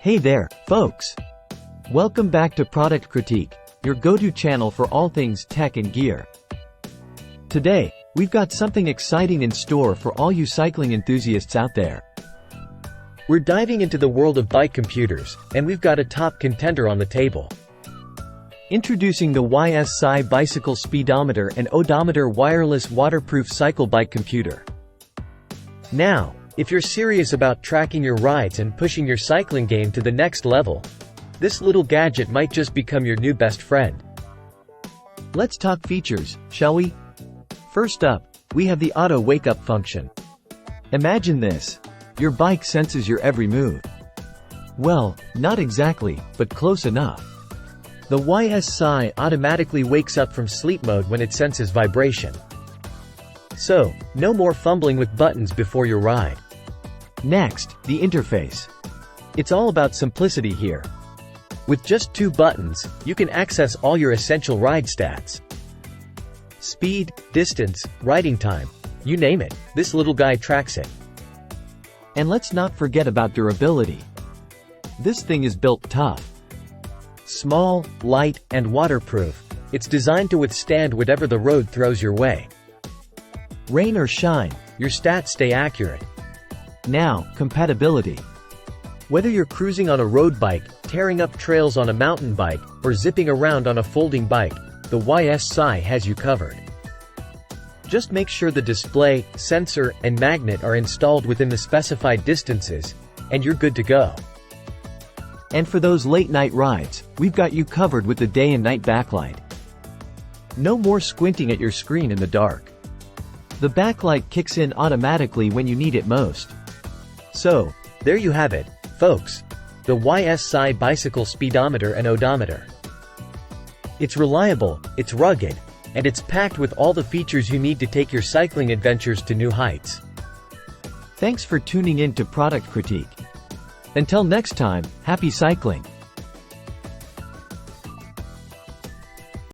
Hey there, folks! Welcome back to Product Critique, your go-to channel for all things tech and gear. Today, we've got something exciting in store for all you cycling enthusiasts out there. We're diving into the world of bike computers, and we've got a top contender on the table. Introducing the YSI Bicycle Speedometer and Odometer wireless waterproof cycle bike computer. Now, if you're serious about tracking your rides and pushing your cycling game to the next level, this little gadget might just become your new best friend. Let's talk features, shall we? First up, we have the auto wake-up function. Imagine this. Your bike senses your every move. Well, not exactly, but close enough. The YSI automatically wakes up from sleep mode when it senses vibration. So, no more fumbling with buttons before your ride. Next, the interface. It's all about simplicity here. With just 2 buttons, you can access all your essential ride stats. Speed, distance, riding time, you name it, this little guy tracks it. And let's not forget about durability. This thing is built tough. Small, light, and waterproof, it's designed to withstand whatever the road throws your way. Rain or shine, your stats stay accurate. Now, compatibility. Whether you're cruising on a road bike, tearing up trails on a mountain bike, or zipping around on a folding bike, the YSI has you covered. Just make sure the display, sensor, and magnet are installed within the specified distances, and you're good to go. And for those late-night rides, we've got you covered with the day and night backlight. No more squinting at your screen in the dark. The backlight kicks in automatically when you need it most. So, there you have it, folks. The YSI Bicycle Speedometer and Odometer. It's reliable, it's rugged, and it's packed with all the features you need to take your cycling adventures to new heights. Thanks for tuning in to Product Critique. Until next time, happy cycling!